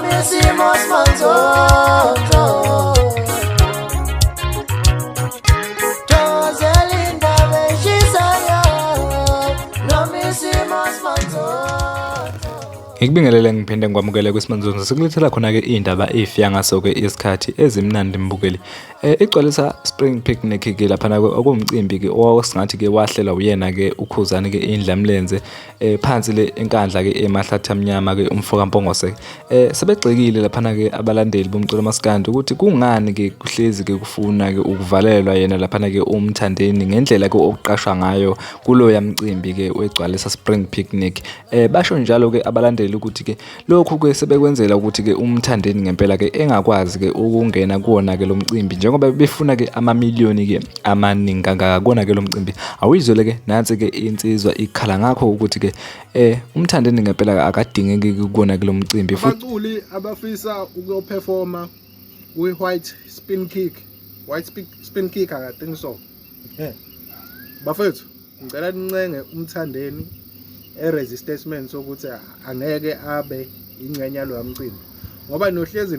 Nomissimos Manzoto Joselinda Beshisaya Nomissimos Manzoto. Ngikubingelele ngiphinde ngikwamukele kwisimanje sikulethela khona ke indaba efyanga soke isikhathi ezimnandi mbukeli. Igcwalisa spring picnic ke lapha okumcimbi ke owasingathi ke wahlela uyena ke ukhuzani ke indlamlenze phansi le enkandla ke emahlathi amnyama ke umfoka Mpongose. Sebegxekile lapha ke abalandeli bomculo maskandi ukuthi kungani ke kuhlezi ke kufuna ke ukuvalelwa yena lapha ke umthandeni ngendlela ke okuqashwa ngayo kulo yamcimbi ke wegcwalisa spring picnic. Basho njalo ke abalandeli ukuthi ke lokhu ke sebekwenzela ukuthi ke umthandeni ngempela ke engakwazi ke ukungena kuona ke lo mcimbi njengoba befuna ke amamiliyoni ke amaningi kangakona ke lo mcimbi. Awuyizole ke nansi ke insizwa ikhala ngakho ukuthi ke umthandeni ngempela akadingeki kuona ke lo mcimbi futhi abaculi abafisa ukuyoperforma white spin kick I think so. Bafethu ngicela nincenge umthandeni resistance sokuthi angeke abe ingcenye yalo yamcimbi ngoba nohlezi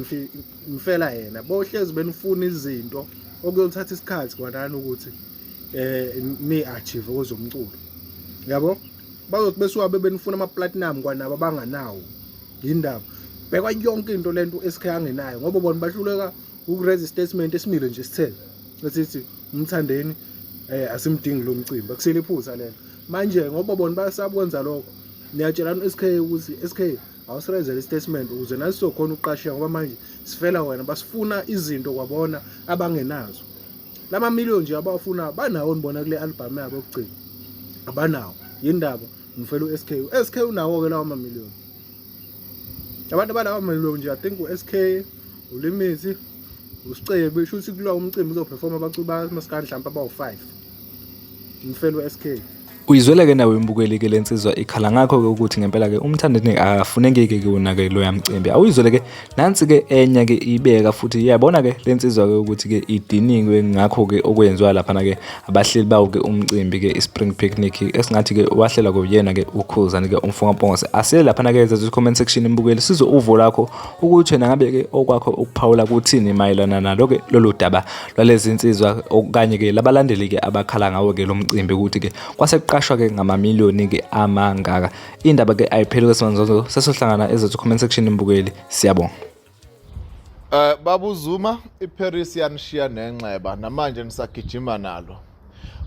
mfela yena bohlezi benifuna izinto okuyothatha isikhathi kwanani ukuthi ni achieve kwezomculo yabo bazothi besuka benifuna ama platinum kwanabo abanganawo indaba bekwa yonke into lento SK angenayo ngoba bona bahluleka ukuresistance esimile nje sithele sithi umthandeni asimdingi lo mcimbi akusele iphutha lento manje ngoba bona bayasabukwenza lokho niyatshelana SK ukuthi SK awusirezele statement ukuze nathi sokhona uqashela ngoba manje sifela wena basifuna izinto kwabona abangenazo lama million nje abafuna banawo nibona kule album yabo yokugcina abanawo indaba mfela SK unawo ke lawo million abantu abalawo million nje I think uSK uLimit usicebe besho ukuthi kulowo umcimbi uzoperforma abaculi bamaskandi mhlawumbe abawu5 mfela uSK. Uyizwela ke nawe imbukeli ke lensizwa ikhala ngakho ke ukuthi ngempela ke umthandeni akafuneke ke kuna ke lo yamcimbi. Awuyizwele ke nansi ke enya ke ibeka futhi iyabona ke lensizwa ke ukuthi ke idiniwe ngakho ke okwenziwa lapha ke abahleli bawo ke umcimbi ke spring picnic esingathi ke wahlela kuyena ke ukhuzani ke umfoka Mpongose. Asile lapha ke eza comment section imbukeli sizo uvo lakho ukuthi wena ngabe ke okwakho ukuphawula kuthini mayelana nalo ke lolu daba lwalezi insizwa okanye ke labalandeli ke abakhala ngawo ke lo mcimbi ukuthi ke kwase qashwa ke ngamamiliyoni ke amangaka. Indaba ke ayipheli kwesimanje sesohlangana ezethu comment section imbukeli siyabonga. Babu Zuma iParis yanishiya nenxeba namanje nisagijima nalo.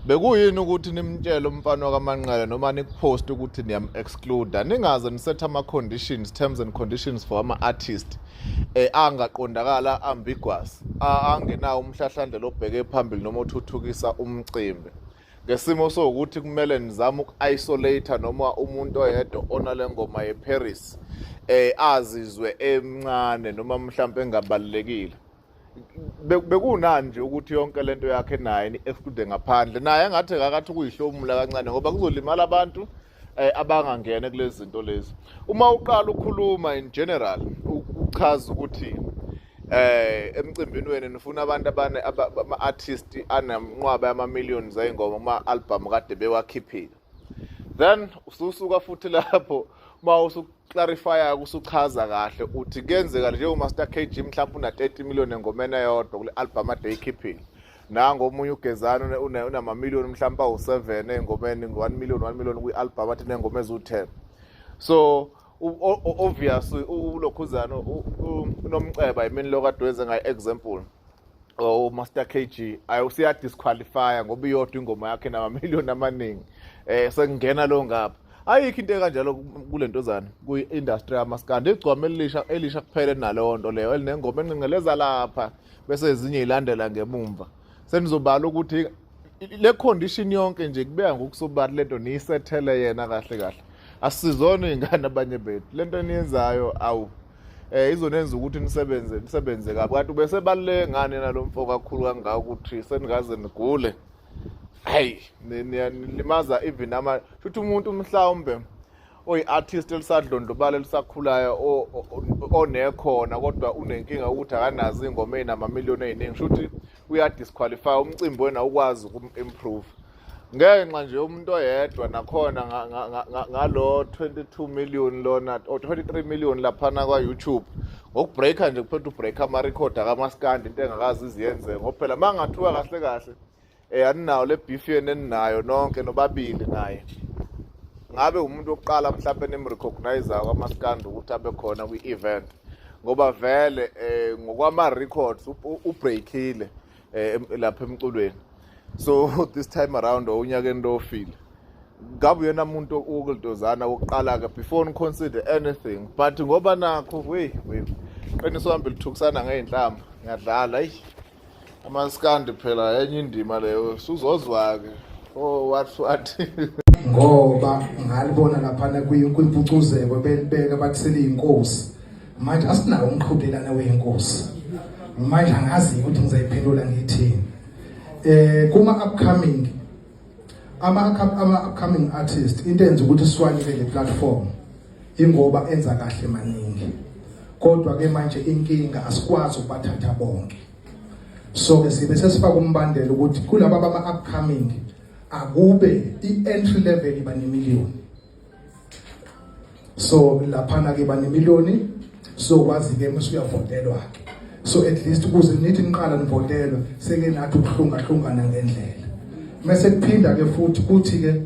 Bekuyini ukuthi nimtshele umfana kaManqele noma nikupost ukuthi niyam exclude ningaze nisetha ama conditions terms and conditions for ama artist angaqondakala ambiguous angenawo umhlahlandlela obheke phambili noma othuthukisa umcimbi. Ngesimo sokuthi kumele nizame uku-isolate noma umuntu oyedwa onale ngoma yeParis azizwe emncane noma mhlawumbe engabalekile. Bekunani nje ukuthi yonke lento yakhe naye ni-exclude ngaphandle naye engathi akathi kuyihlomula kancane ngoba kuzolimala abantu abangangena kulezi zinto lezi. Uma uqala ukukhuluma in general uchaza ukuthi emcimbini wena nifuna abantu ama-artist anamnqwaba yama-millions zayingoma ama-album kade bewakhiphile, then ususuka futhi lapho ma usuclarifya usuchaza kahle uthi kuyenzeka nje uMaster KG mhlawumbe una 30 million engomeni eyodwa kule album ade ikhiphile nango omunye ugezana unama-million mhlawumbe awu7 engomeni 1 million kwi-album athi nengoma ezu10. So obviously ulokhuzana unomceba imini lokadweze ngayi example Master KG ayusiya disqualify ngoba iyodwa ingoma yakhe nama-million amaningi sekungena lo ngapha. Ayikho into kanjalo kulentozana kwi-industry yamaskandi igcwame elisha kuphela naleyo nto leyo elinengoma enqingeleza lapha bese ezinye ilandela ngemumva. Senizobala ukuthi le condition yonke nje kubeka ngokusobala lento niyisethele yena kahle asizona ingane abanye bethu lento eniyenzayo awu izonenza ukuthi nisebenze kabi kanti bese baleke ngane nalomfoko kakhulu kangaka ukuthi seningaze nigule. Hey nilimaza even futhi umuntu mhlawumbe oyi-artist elisadlondlobala elisakhulayo onekhona kodwa unenkinga ukuthi akanazi ingoma enama-million eziningi futhi uyadisqualify umcimbi wena ukwazi ukum-improve. ngenxa nje umuntu oyedwa nakhona ngalo 22 million lona or 23 million laphana kwa YouTube ngokubreaka nje kuphethe ubreaka ama record akaMaskandi into engakazi iziyenze ngoba phela mangathiwa kahle kahle aninawo le beef yena eninayo nonke nobabili naye ngabe umuntu oqala mhlawumbe nemrecognize kwaMaskandi ukuthi abe khona kwi-event ngoba vele ngokwama records ubreakile lapha emculweni. So this time around onyakeni lo feel ngabe uyena umuntu okulidozana oqala ke before consider anything but ngoba nakho qiniso hambe lithukisana ngeinhlamba ngiyadlala aMaskandi phela enye indima leyo suzozwa ke what ngoba ngalibona laphana kwimpucuzeko belibeka bakusele inkosi manje asinawo umqhudelana weinkosi manje angazi ukuthi ngizayiphendula ngithini kuma upcoming ama upcoming artists into enza ukuthi siwanike le platform ingoba enza kahle maningi kodwa ke manje inkinga asikwazi ukubathatha bonke so ke sibe sesifaka umbandela ukuthi kulabo abama upcoming akube i-entry level iba nemiliyoni so laphana ke bane miliyoni so kwazi ke masuyavotelwa so at least ukuze nithi niqala nivotelwe seke nathi ukuhlungahlungana ngendlela mase kuphinda ke futhi kuthi ke